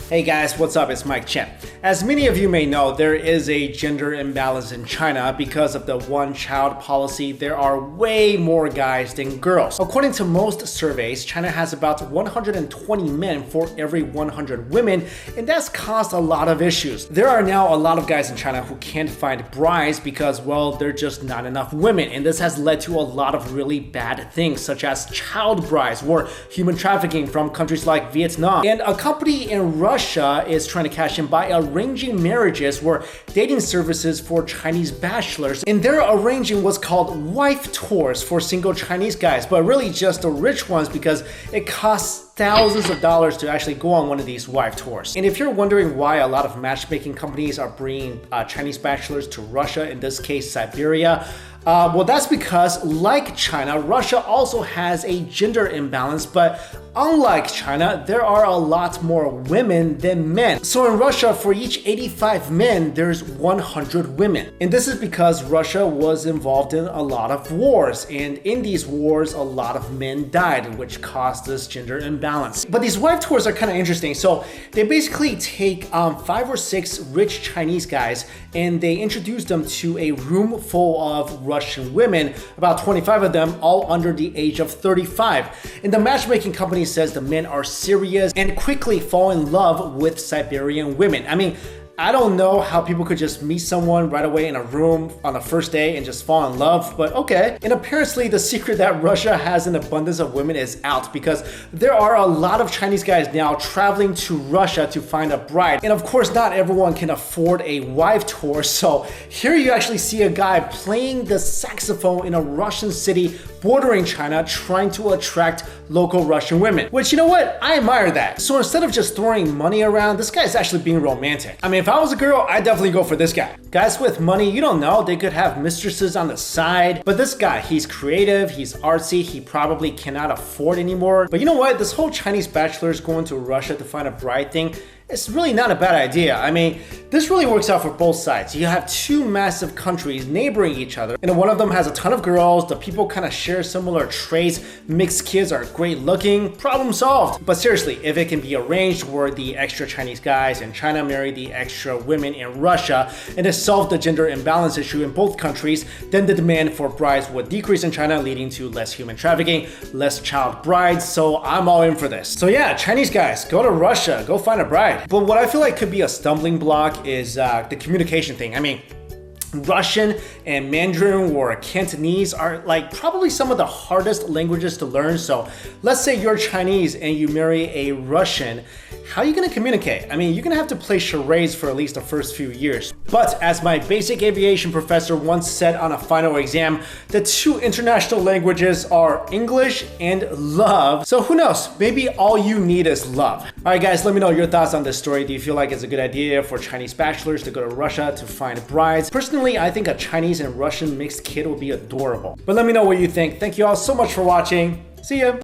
Hey guys, what's up? It's Mike Chen. As many of you may know, there is a gender imbalance in China because of the one-child policy. There are way more guys than girls. According to most surveys, China has about 120 men for every 100 women, and that's caused a lot of issues. There are now a lot of guys in China who can't find brides because, well, there are just not enough women, and this has led to a lot of really bad things, such as child brides or human trafficking from countries like Vietnam. And a company in Russia is trying to cash in by arranging marriages or dating services for Chinese bachelors. And their arranging was called wife tours for single Chinese guys, but really just the rich ones because it costs thousands of dollars to actually go on one of these wife tours. And if you're wondering why a lot of matchmaking companies are bringing Chinese bachelors to Russia, in this case Siberia, well, that's because, like China, Russia also has a gender imbalance, but unlike China, there are a lot more women than men. So in Russia, for each 85 men, there's 100 women. And this is because Russia was involved in a lot of wars, and in these wars, a lot of men died, which caused this gender imbalance. But these wife tours are kind of interesting. So they basically take 5 or 6 rich Chinese guys, and they introduce them to a room full of Russian women, about 25 of them, all under the age of 35. And the matchmaking company says the men are serious and quickly fall in love with Siberian women. I mean, I don't know how people could just meet someone right away in a room on the first day and just fall in love, but okay. And apparently the secret that Russia has an abundance of women is out because there are a lot of Chinese guys now traveling to Russia to find a bride. And of course, not everyone can afford a wife tour. So here you actually see a guy playing the saxophone in a Russian city bordering China, trying to attract local Russian women, which, you know what? I admire that. So instead of just throwing money around, this guy is actually being romantic. I mean, if I was a girl, I'd definitely go for this guy. Guys with money, you don't know, they could have mistresses on the side, but this guy, he's creative, he's artsy, he probably cannot afford anymore. But you know what? This whole Chinese bachelors going to Russia to find a bride thing, it's really not a bad idea. I mean, this really works out for both sides. You have two massive countries neighboring each other, and one of them has a ton of girls, the people kind of share similar traits, mixed kids are great looking, problem solved. But seriously, if it can be arranged where the extra Chinese guys in China marry the extra women in Russia, and to solve the gender imbalance issue in both countries, then the demand for brides would decrease in China, leading to less human trafficking, less child brides, so I'm all in for this. So yeah, Chinese guys, go to Russia, go find a bride. But what I feel like could be a stumbling block is the communication thing. I mean, Russian and Mandarin or Cantonese are like probably some of the hardest languages to learn. So let's say you're Chinese and you marry a Russian. How are you going to communicate? I mean, you're going to have to play charades for at least the first few years. But as my basic aviation professor once said on a final exam, the two international languages are English and love. So who knows? Maybe all you need is love. All right, guys, let me know your thoughts on this story. Do you feel like it's a good idea for Chinese bachelors to go to Russia to find brides? Personally, I think a Chinese and Russian mixed kid would be adorable. But let me know what you think. Thank you all so much for watching. See ya.